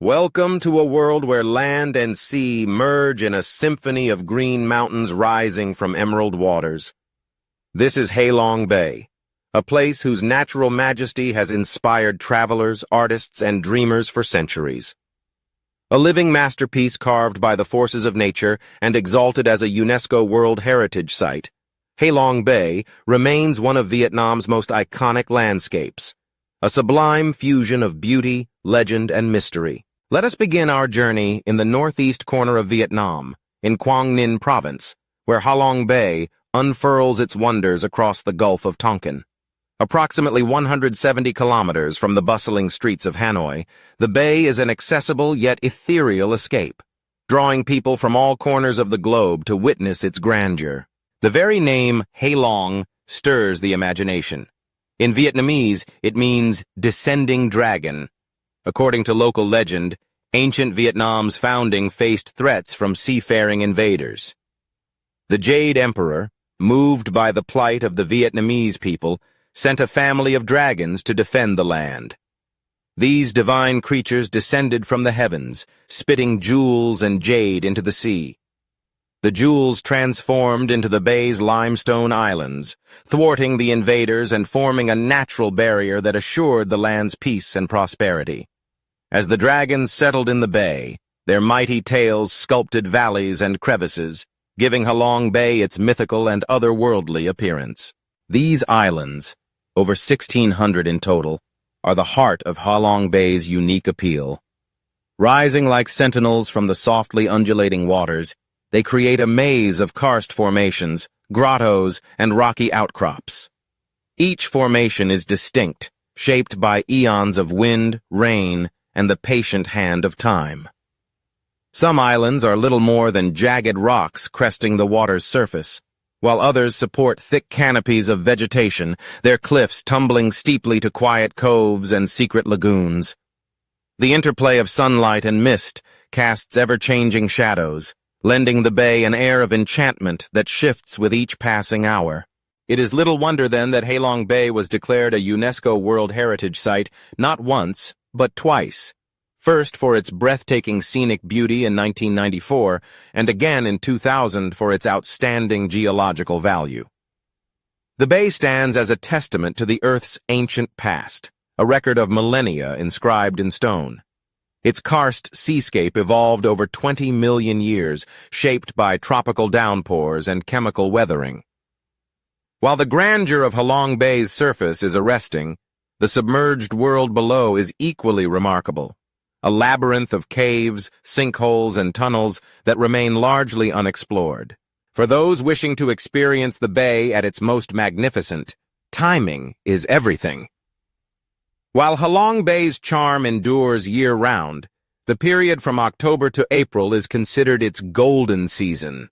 Welcome to a world where land and sea merge in a symphony of green mountains rising from emerald waters. This is Halong Bay, a place whose natural majesty has inspired travelers, artists, and dreamers for centuries. A living masterpiece carved by the forces of nature and exalted as a UNESCO World Heritage Site, Halong Bay remains one of Vietnam's most iconic landscapes, a sublime fusion of beauty, legend, and mystery. Let us begin our journey in the northeast corner of Vietnam, in Quang Ninh Province, where Halong Bay unfurls its wonders across the Gulf of Tonkin. Approximately 170 kilometers from the bustling streets of Hanoi, the bay is an accessible yet ethereal escape, drawing people from all corners of the globe to witness its grandeur. The very name Halong stirs the imagination. In Vietnamese, it means descending dragon. According to local legend, ancient Vietnam's founding faced threats from seafaring invaders. The Jade Emperor, moved by the plight of the Vietnamese people, sent a family of dragons to defend the land. These divine creatures descended from the heavens, spitting jewels and jade into the sea. The jewels transformed into the bay's limestone islands, thwarting the invaders and forming a natural barrier that assured the land's peace and prosperity. As the dragons settled in the bay, their mighty tails sculpted valleys and crevices, giving Halong Bay its mythical and otherworldly appearance. These islands, over 1,600 in total, are the heart of Halong Bay's unique appeal. Rising like sentinels from the softly undulating waters, they create a maze of karst formations, grottos, and rocky outcrops. Each formation is distinct, shaped by eons of wind, rain, and the patient hand of time. Some islands are little more than jagged rocks cresting the water's surface, while others support thick canopies of vegetation, their cliffs tumbling steeply to quiet coves and secret lagoons. The interplay of sunlight and mist casts ever-changing shadows, lending the bay an air of enchantment that shifts with each passing hour. It is little wonder, then, that Halong Bay was declared a UNESCO World Heritage Site not once, but twice. First for its breathtaking scenic beauty in 1994, and again in 2000 for its outstanding geological value. The bay stands as a testament to the Earth's ancient past, a record of millennia inscribed in stone. Its karst seascape evolved over 20 million years, shaped by tropical downpours and chemical weathering. While the grandeur of Halong Bay's surface is arresting, the submerged world below is equally remarkable, a labyrinth of caves, sinkholes, and tunnels that remain largely unexplored. For those wishing to experience the bay at its most magnificent, timing is everything. While Halong Bay's charm endures year-round, the period from October to April is considered its golden season.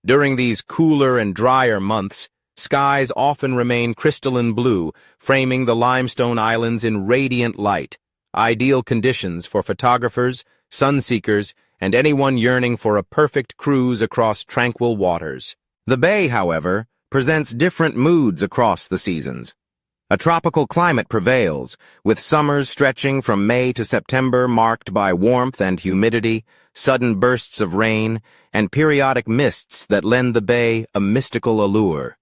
During these cooler and drier months, skies often remain crystalline blue, framing the limestone islands in radiant light, ideal conditions for photographers, sun-seekers, and anyone yearning for a perfect cruise across tranquil waters. The bay, however, presents different moods across the seasons. A tropical climate prevails, with summers stretching from May to September marked by warmth and humidity, sudden bursts of rain, and periodic mists that lend the bay a mystical allure.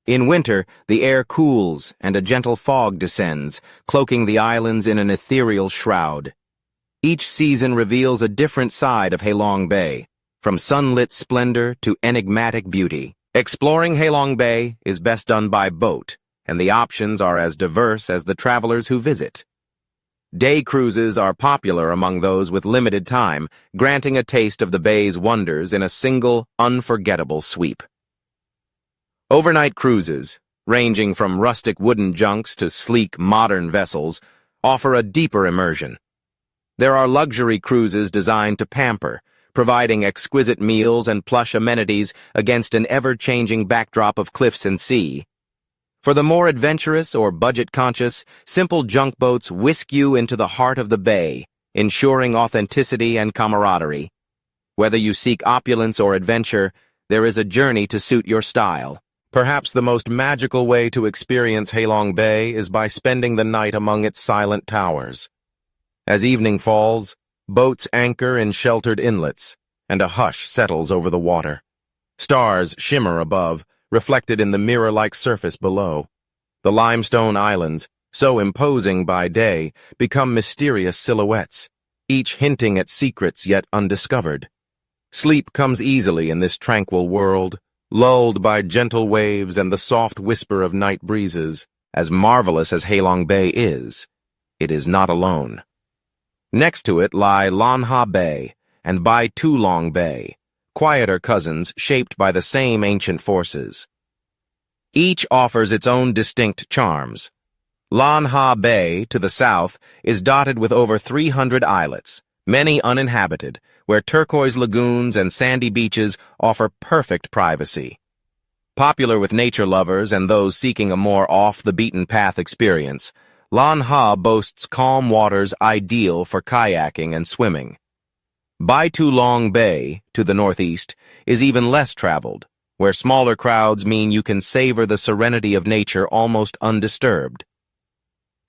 In winter, the air cools and a gentle fog descends, cloaking the islands in an ethereal shroud. Each season reveals a different side of Halong Bay, from sunlit splendor to enigmatic beauty. Exploring Halong Bay is best done by boat, and the options are as diverse as the travelers who visit. Day cruises are popular among those with limited time, granting a taste of the bay's wonders in a single, unforgettable sweep. Overnight cruises, ranging from rustic wooden junks to sleek, modern vessels, offer a deeper immersion. There are luxury cruises designed to pamper, providing exquisite meals and plush amenities against an ever-changing backdrop of cliffs and sea. For the more adventurous or budget-conscious, simple junk boats whisk you into the heart of the bay, ensuring authenticity and camaraderie. Whether you seek opulence or adventure, there is a journey to suit your style. Perhaps the most magical way to experience Halong Bay is by spending the night among its silent towers. As evening falls, Boats anchor in sheltered inlets, and a hush settles over the water. Stars shimmer above, reflected in the mirror-like surface below. The limestone islands, so imposing by day, become mysterious silhouettes, each hinting at secrets yet undiscovered. Sleep comes easily in this tranquil world, lulled by gentle waves and the soft whisper of night breezes. As marvelous as Halong Bay is, it is not alone. Next to it lie Halong Bay and Long Bay, quieter cousins shaped by the same ancient forces. Each offers its own distinct charms. Halong Bay, to the south, is dotted with over 300 islets, many uninhabited, where turquoise lagoons and sandy beaches offer perfect privacy. Popular with nature lovers and those seeking a more off-the-beaten-path experience, Halong boasts calm waters ideal for kayaking and swimming. Long Bay, to the northeast, is even less traveled, where smaller crowds mean you can savor the serenity of nature almost undisturbed.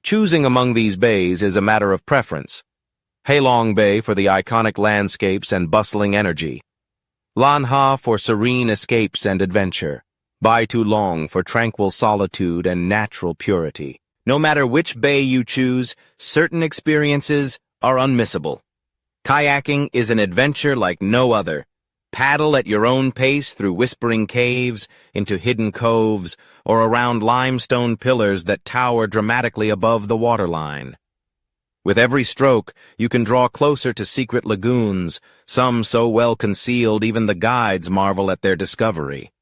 Choosing among these bays is a matter of preference. Halong Bay for the iconic landscapes and bustling energy. Halong for serene escapes and adventure. Long for tranquil solitude and natural purity. No matter which bay you choose, certain experiences are unmissable. Kayaking is an adventure like no other. Paddle at your own pace through whispering caves, into hidden coves, or around limestone pillars that tower dramatically above the waterline. With every stroke, you can draw closer to secret lagoons, some so well concealed even the guides marvel at their discovery.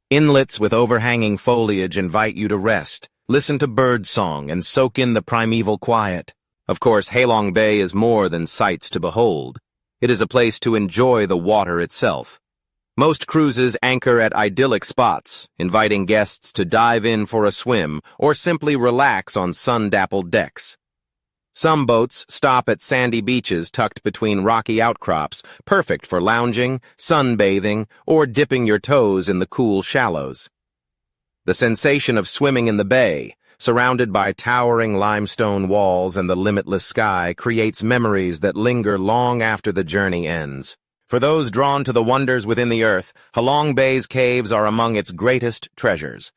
Inlets with overhanging foliage invite you to rest, listen to bird song, and soak in the primeval quiet. Of course, Halong Bay is more than sights to behold. It is a place to enjoy the water itself. Most cruises anchor at idyllic spots, inviting guests to dive in for a swim or simply relax on sun-dappled decks. Some boats stop at sandy beaches tucked between rocky outcrops, perfect for lounging, sunbathing, or dipping your toes in the cool shallows. The sensation of swimming in the bay, surrounded by towering limestone walls and the limitless sky, creates memories that linger long after the journey ends. For those drawn to the wonders within the earth, Halong Bay's caves are among its greatest treasures.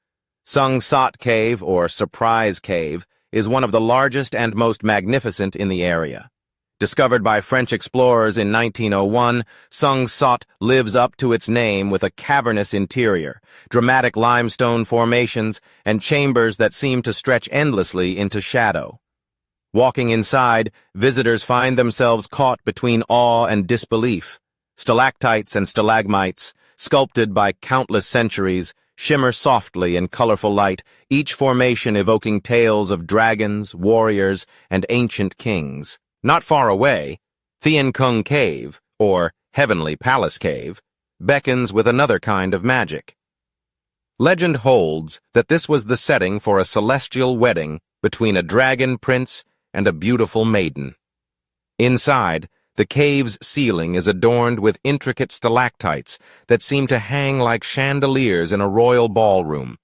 Sung Sot Cave, or Surprise Cave, is one of the largest and most magnificent in the area. Discovered by French explorers in 1901, Sung Sot lives up to its name with a cavernous interior, dramatic limestone formations, and chambers that seem to stretch endlessly into shadow. Walking inside, visitors find themselves caught between awe and disbelief. Stalactites and stalagmites, sculpted by countless centuries, shimmer softly in colorful light, each formation evoking tales of dragons, warriors, and ancient kings. Not far away, Thien Kung Cave, or Heavenly Palace Cave, beckons with another kind of magic. Legend holds that this was the setting for a celestial wedding between a dragon prince and a beautiful maiden. Inside, the cave's ceiling is adorned with intricate stalactites that seem to hang like chandeliers in a royal ballroom.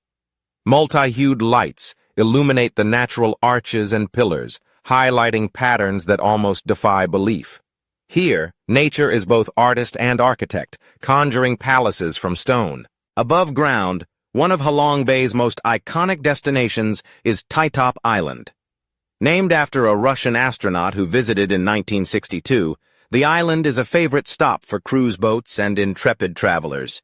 Multi-hued lights illuminate the natural arches and pillars, highlighting patterns that almost defy belief. Here, nature is both artist and architect, conjuring palaces from stone. Above ground, one of Halong Bay's most iconic destinations is Titop Island. Named after a Russian astronaut who visited in 1962, the island is a favorite stop for cruise boats and intrepid travelers.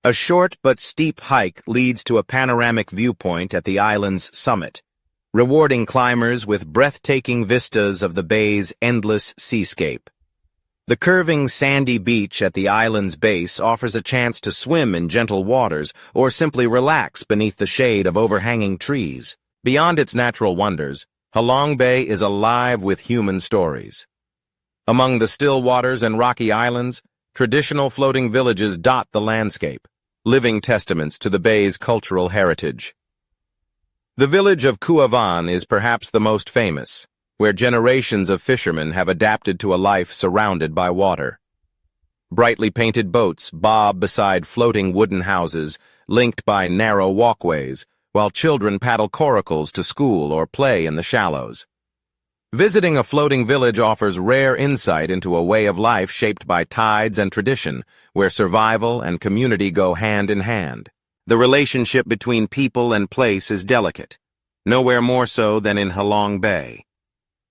A short but steep hike leads to a panoramic viewpoint at the island's summit, rewarding climbers with breathtaking vistas of the bay's endless seascape. The curving sandy beach at the island's base offers a chance to swim in gentle waters or simply relax beneath the shade of overhanging trees. Beyond its natural wonders, Halong Bay is alive with human stories. Among the still waters and rocky islands, traditional floating villages dot the landscape, living testaments to the bay's cultural heritage. The village of Kuavan is perhaps the most famous, where generations of fishermen have adapted to a life surrounded by water. Brightly painted boats bob beside floating wooden houses, linked by narrow walkways, while children paddle coracles to school or play in the shallows. Visiting a floating village offers rare insight into a way of life shaped by tides and tradition, where survival and community go hand in hand. The relationship between people and place is delicate, nowhere more so than in Halong Bay.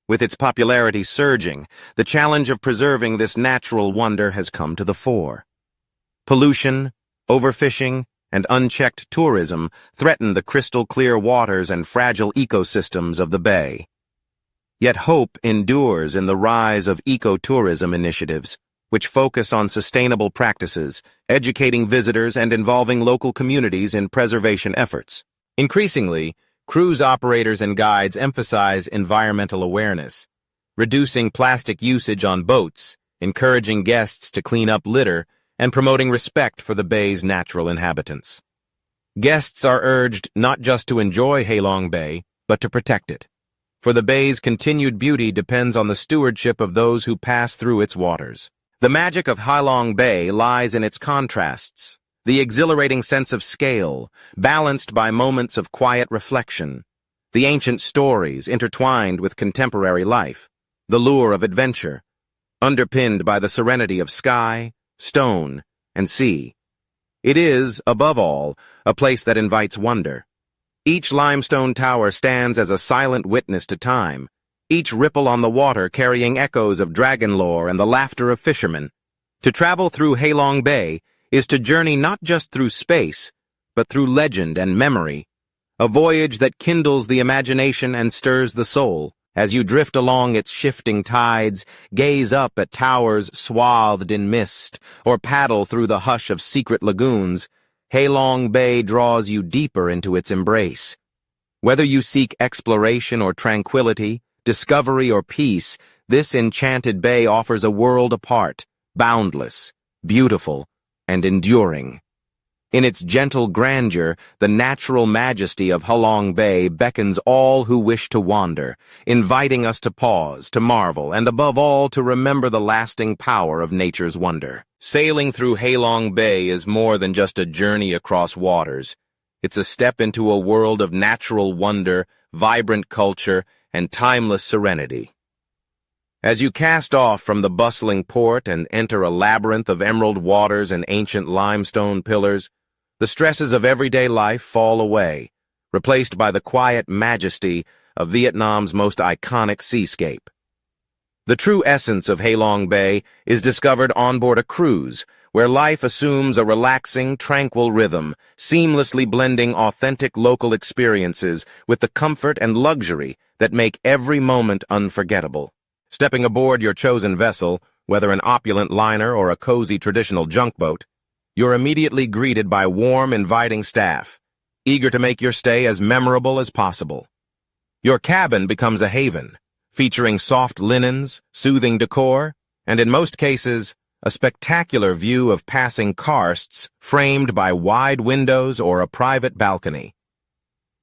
With its popularity surging, the challenge of preserving this natural wonder has come to the fore. Pollution, overfishing, and unchecked tourism threaten the crystal-clear waters and fragile ecosystems of the bay. Yet hope endures in the rise of ecotourism initiatives, which focus on sustainable practices, educating visitors and involving local communities in preservation efforts. Increasingly, cruise operators and guides emphasize environmental awareness, reducing plastic usage on boats, encouraging guests to clean up litter, and promoting respect for the bay's natural inhabitants. Guests are urged not just to enjoy Halong Bay, but to protect it, for the bay's continued beauty depends on the stewardship of those who pass through its waters. The magic of Halong Bay lies in its contrasts, the exhilarating sense of scale, balanced by moments of quiet reflection, the ancient stories intertwined with contemporary life, the lure of adventure, underpinned by the serenity of sky, stone, and sea. It is, above all, a place that invites wonder. Each limestone tower stands as a silent witness to time, each ripple on the water carrying echoes of dragon lore and the laughter of fishermen. To travel through Halong Bay is to journey not just through space, but through legend and memory, a voyage that kindles the imagination and stirs the soul. As you drift along its shifting tides, gaze up at towers swathed in mist, or paddle through the hush of secret lagoons, Halong Bay draws you deeper into its embrace. Whether you seek exploration or tranquility, discovery or peace, this enchanted bay offers a world apart, boundless, beautiful, and enduring. In its gentle grandeur, the natural majesty of Halong Bay beckons all who wish to wander, inviting us to pause, to marvel, and above all to remember the lasting power of nature's wonder. Sailing through Halong Bay is more than just a journey across waters. It's a step into a world of natural wonder, vibrant culture, and timeless serenity. As you cast off from the bustling port and enter a labyrinth of emerald waters and ancient limestone pillars, the stresses of everyday life fall away, replaced by the quiet majesty of Vietnam's most iconic seascape. The true essence of Halong Bay is discovered on board a cruise, where life assumes a relaxing, tranquil rhythm, seamlessly blending authentic local experiences with the comfort and luxury that make every moment unforgettable. Stepping aboard your chosen vessel, whether an opulent liner or a cozy traditional junk boat, you're immediately greeted by warm, inviting staff, eager to make your stay as memorable as possible. Your cabin becomes a haven, featuring soft linens, soothing decor, and in most cases, a spectacular view of passing karsts framed by wide windows or a private balcony.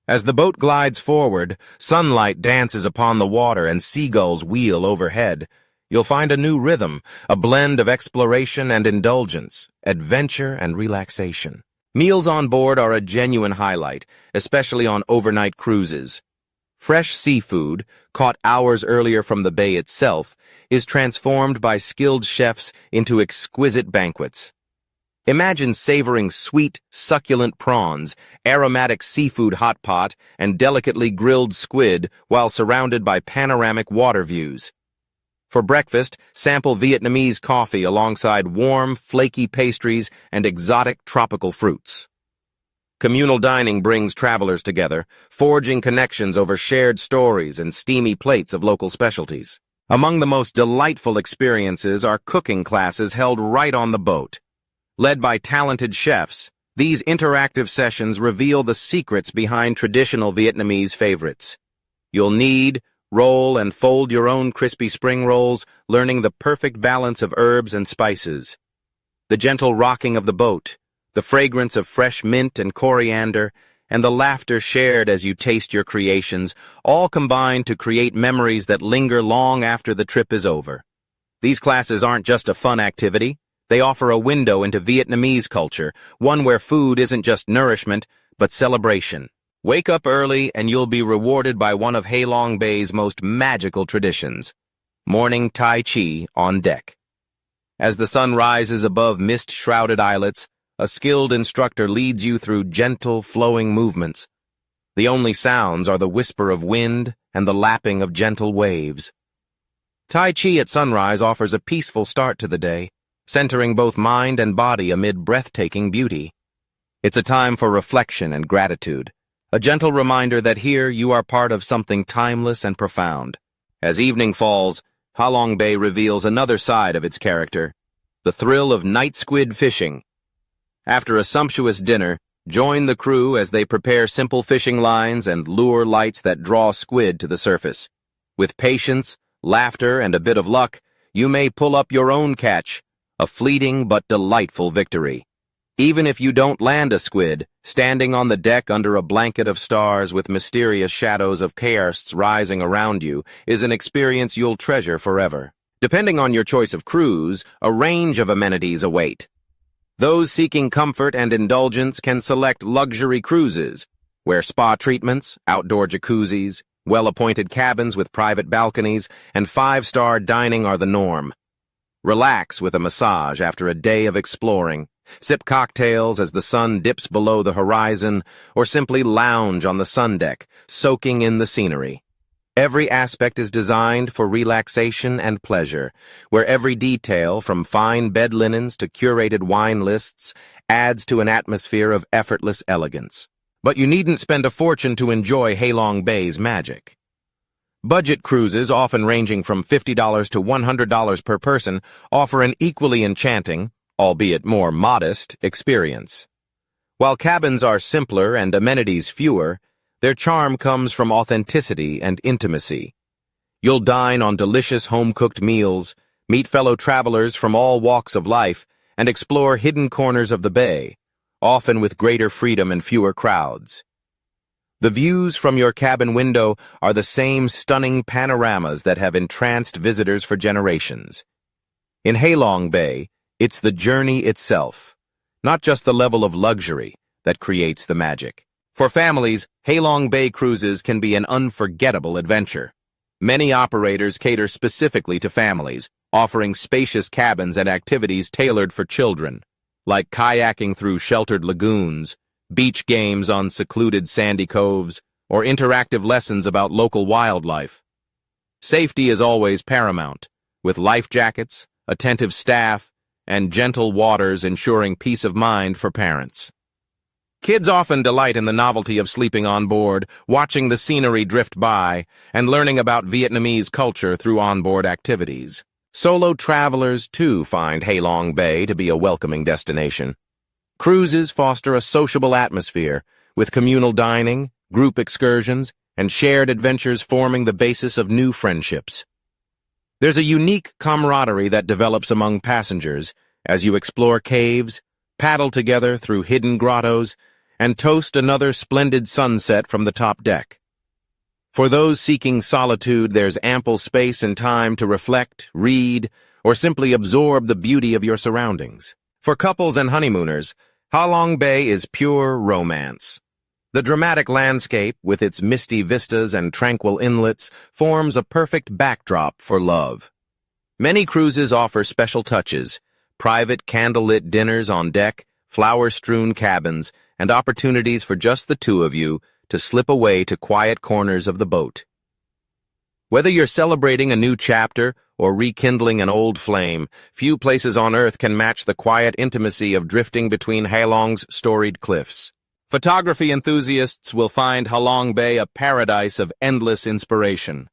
As the boat glides forward, sunlight dances upon the water and seagulls wheel overhead. You'll find a new rhythm, a blend of exploration and indulgence, adventure and relaxation. Meals on board are a genuine highlight, especially on overnight cruises. Fresh seafood, caught hours earlier from the bay itself, is transformed by skilled chefs into exquisite banquets. Imagine savoring sweet, succulent prawns, aromatic seafood hot pot, and delicately grilled squid while surrounded by panoramic water views. For breakfast, sample Vietnamese coffee alongside warm, flaky pastries and exotic tropical fruits. Communal dining brings travelers together, forging connections over shared stories and steamy plates of local specialties. Among the most delightful experiences are cooking classes held right on the boat. Led by talented chefs, these interactive sessions reveal the secrets behind traditional Vietnamese favorites. You'll knead, roll, and fold your own crispy spring rolls, learning the perfect balance of herbs and spices. The gentle rocking of the boat, the fragrance of fresh mint and coriander, and the laughter shared as you taste your creations, all combine to create memories that linger long after the trip is over. These classes aren't just a fun activity. They offer a window into Vietnamese culture, one where food isn't just nourishment, but celebration. Wake up early and you'll be rewarded by one of Halong Bay's most magical traditions, morning Tai Chi on deck. As the sun rises above mist-shrouded islets, a skilled instructor leads you through gentle, flowing movements. The only sounds are the whisper of wind and the lapping of gentle waves. Tai Chi at sunrise offers a peaceful start to the day, centering both mind and body amid breathtaking beauty. It's a time for reflection and gratitude, a gentle reminder that here you are part of something timeless and profound. As evening falls, Halong Bay reveals another side of its character, the thrill of night squid fishing. After a sumptuous dinner, join the crew as they prepare simple fishing lines and lure lights that draw squid to the surface. With patience, laughter, and a bit of luck, you may pull up your own catch, a fleeting but delightful victory. Even if you don't land a squid, standing on the deck under a blanket of stars with mysterious shadows of kayaks rising around you is an experience you'll treasure forever. Depending on your choice of cruise, a range of amenities await. Those seeking comfort and indulgence can select luxury cruises, where spa treatments, outdoor jacuzzis, well-appointed cabins with private balconies, and 5-star dining are the norm. Relax with a massage after a day of exploring. Sip cocktails as the sun dips below the horizon, or simply lounge on the sun deck, soaking in the scenery. Every aspect is designed for relaxation and pleasure, where every detail, from fine bed linens to curated wine lists, adds to an atmosphere of effortless elegance. But you needn't spend a fortune to enjoy Halong Bay's magic. Budget cruises, often ranging from $50 to $100 per person, offer an equally enchanting, albeit more modest, experience. While cabins are simpler and amenities fewer, their charm comes from authenticity and intimacy. You'll dine on delicious home-cooked meals, meet fellow travelers from all walks of life, and explore hidden corners of the bay, often with greater freedom and fewer crowds. The views from your cabin window are the same stunning panoramas that have entranced visitors for generations. In Halong Bay, it's the journey itself, not just the level of luxury, that creates the magic. For families, Halong Bay cruises can be an unforgettable adventure. Many operators cater specifically to families, offering spacious cabins and activities tailored for children, like kayaking through sheltered lagoons, beach games on secluded sandy coves, or interactive lessons about local wildlife. Safety is always paramount, with life jackets, attentive staff, and gentle waters ensuring peace of mind for parents. Kids often delight in the novelty of sleeping on board, watching the scenery drift by, and learning about Vietnamese culture through onboard activities. Solo travelers, too, find Halong Bay to be a welcoming destination. Cruises foster a sociable atmosphere, with communal dining, group excursions, and shared adventures forming the basis of new friendships. There's a unique camaraderie that develops among passengers as you explore caves, paddle together through hidden grottos, and toast another splendid sunset from the top deck. For those seeking solitude, there's ample space and time to reflect, read, or simply absorb the beauty of your surroundings. For couples and honeymooners, Halong Bay is pure romance. The dramatic landscape, with its misty vistas and tranquil inlets, forms a perfect backdrop for love. Many cruises offer special touches, private candlelit dinners on deck, flower-strewn cabins, and opportunities for just the two of you to slip away to quiet corners of the boat. Whether you're celebrating a new chapter or rekindling an old flame, few places on Earth can match the quiet intimacy of drifting between Halong's storied cliffs. Photography enthusiasts will find Halong Bay a paradise of endless inspiration.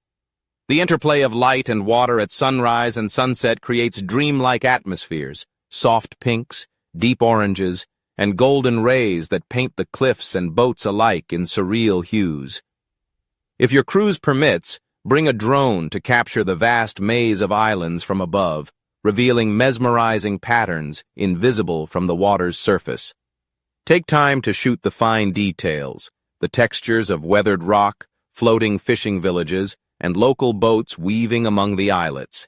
The interplay of light and water at sunrise and sunset creates dreamlike atmospheres, soft pinks, deep oranges, and golden rays that paint the cliffs and boats alike in surreal hues. If your cruise permits, bring a drone to capture the vast maze of islands from above, revealing mesmerizing patterns invisible from the water's surface. Take time to shoot the fine details, the textures of weathered rock, floating fishing villages, and local boats weaving among the islets.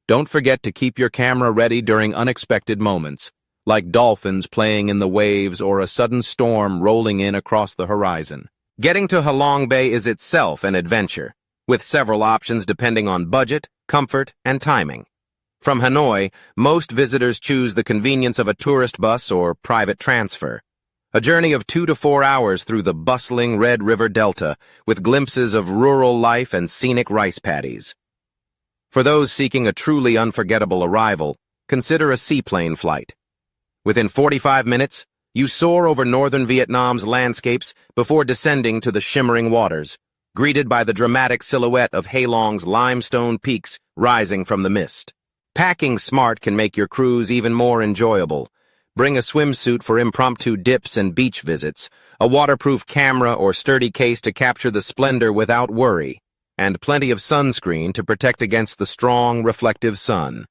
Don't forget to keep your camera ready during unexpected moments, like dolphins playing in the waves or a sudden storm rolling in across the horizon. Getting to Halong Bay is itself an adventure, with several options depending on budget, comfort, and timing. From Hanoi, most visitors choose the convenience of a tourist bus or private transfer. A journey of 2 to 4 hours through the bustling Red River Delta, with glimpses of rural life and scenic rice paddies. For those seeking a truly unforgettable arrival, consider a seaplane flight. Within 45 minutes, you soar over northern Vietnam's landscapes before descending to the shimmering waters, greeted by the dramatic silhouette of Halong's limestone peaks rising from the mist. Packing smart can make your cruise even more enjoyable. Bring a swimsuit for impromptu dips and beach visits, a waterproof camera or sturdy case to capture the splendor without worry, and plenty of sunscreen to protect against the strong, reflective sun.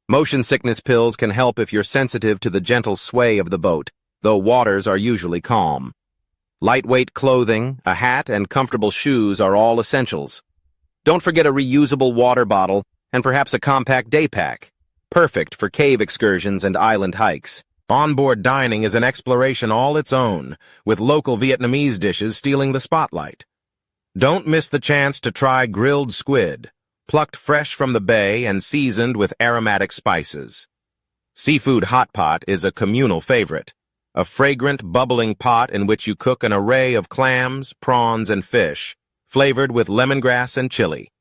Motion sickness pills can help if you're sensitive to the gentle sway of the boat, though waters are usually calm. Lightweight clothing, a hat, and comfortable shoes are all essentials. Don't forget a reusable water bottle and perhaps a compact day pack, perfect for cave excursions and island hikes. Onboard dining is an exploration all its own, with local Vietnamese dishes stealing the spotlight. Don't miss the chance to try grilled squid, plucked fresh from the bay and seasoned with aromatic spices. Seafood hot pot is a communal favorite, a fragrant, bubbling pot in which you cook an array of clams, prawns, and fish, flavored with lemongrass and chili.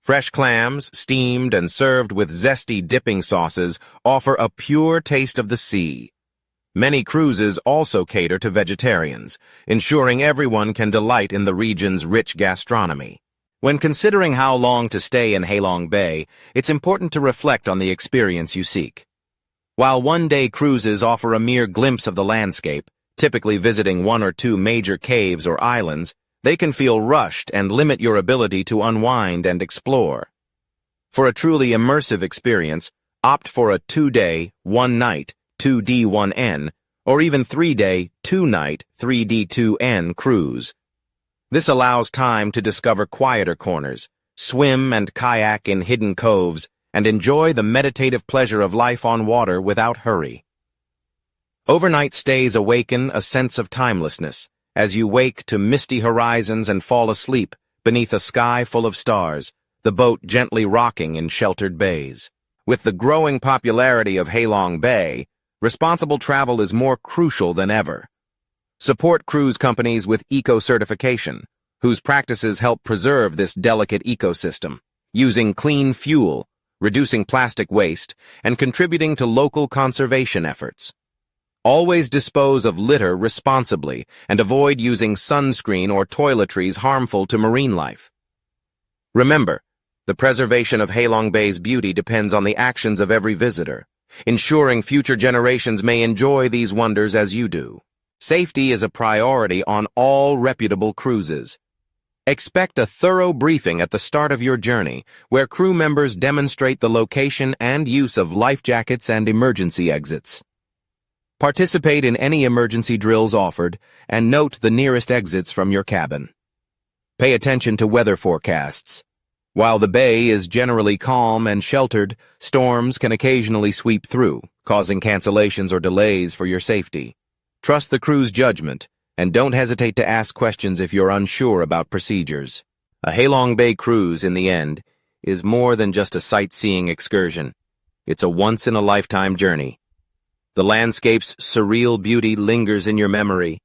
Fresh clams, steamed and served with zesty dipping sauces, offer a pure taste of the sea. Many cruises also cater to vegetarians, ensuring everyone can delight in the region's rich gastronomy. When considering how long to stay in Halong Bay, it's important to reflect on the experience you seek. While one-day cruises offer a mere glimpse of the landscape, typically visiting 1 or 2 major caves or islands, they can feel rushed and limit your ability to unwind and explore. For a truly immersive experience, opt for a 2-day, 1-night, 2D1N, or even 3-day, 2-night, 3D2N cruise. This allows time to discover quieter corners, swim and kayak in hidden coves, and enjoy the meditative pleasure of life on water without hurry. Overnight stays awaken a sense of timelessness, as you wake to misty horizons and fall asleep beneath a sky full of stars, the boat gently rocking in sheltered bays. With the growing popularity of Halong Bay, responsible travel is more crucial than ever. Support cruise companies with eco-certification, whose practices help preserve this delicate ecosystem, using clean fuel, reducing plastic waste, and contributing to local conservation efforts. Always dispose of litter responsibly and avoid using sunscreen or toiletries harmful to marine life. Remember, the preservation of Halong Bay's beauty depends on the actions of every visitor, ensuring future generations may enjoy these wonders as you do. Safety is a priority on all reputable cruises. Expect a thorough briefing at the start of your journey, where crew members demonstrate the location and use of life jackets and emergency exits. Participate in any emergency drills offered, and note the nearest exits from your cabin. Pay attention to weather forecasts. While the bay is generally calm and sheltered, storms can occasionally sweep through, causing cancellations or delays for your safety. Trust the crew's judgment, and don't hesitate to ask questions if you're unsure about procedures. A Halong Bay cruise, in the end, is more than just a sightseeing excursion. It's a once-in-a-lifetime journey. The landscape's surreal beauty lingers in your memory,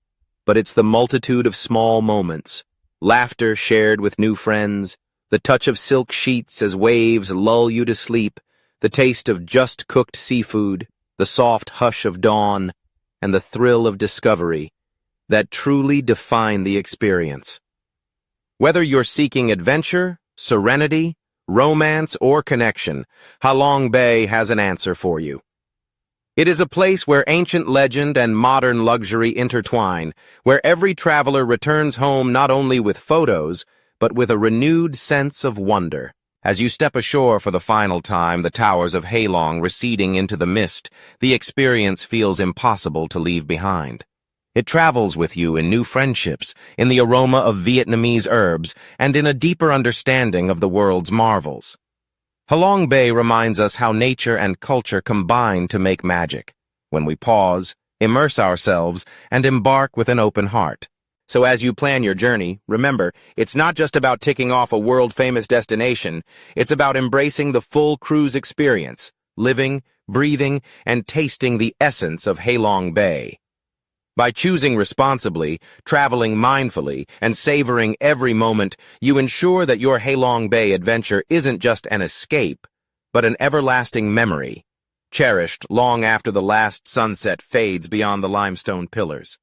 but it's the multitude of small moments, laughter shared with new friends, the touch of silk sheets as waves lull you to sleep, the taste of just-cooked seafood, the soft hush of dawn, and the thrill of discovery that truly define the experience. Whether you're seeking adventure, serenity, romance, or connection, Halong Bay has an answer for you. It is a place where ancient legend and modern luxury intertwine, where every traveler returns home not only with photos, but with a renewed sense of wonder. As you step ashore for the final time, the towers of Halong receding into the mist, the experience feels impossible to leave behind. It travels with you in new friendships, in the aroma of Vietnamese herbs, and in a deeper understanding of the world's marvels. Halong Bay reminds us how nature and culture combine to make magic, when we pause, immerse ourselves, and embark with an open heart. So as you plan your journey, remember, it's not just about ticking off a world-famous destination, it's about embracing the full cruise experience, living, breathing, and tasting the essence of Halong Bay. By choosing responsibly, traveling mindfully, and savoring every moment, you ensure that your Halong Bay adventure isn't just an escape, but an everlasting memory, cherished long after the last sunset fades beyond the limestone pillars.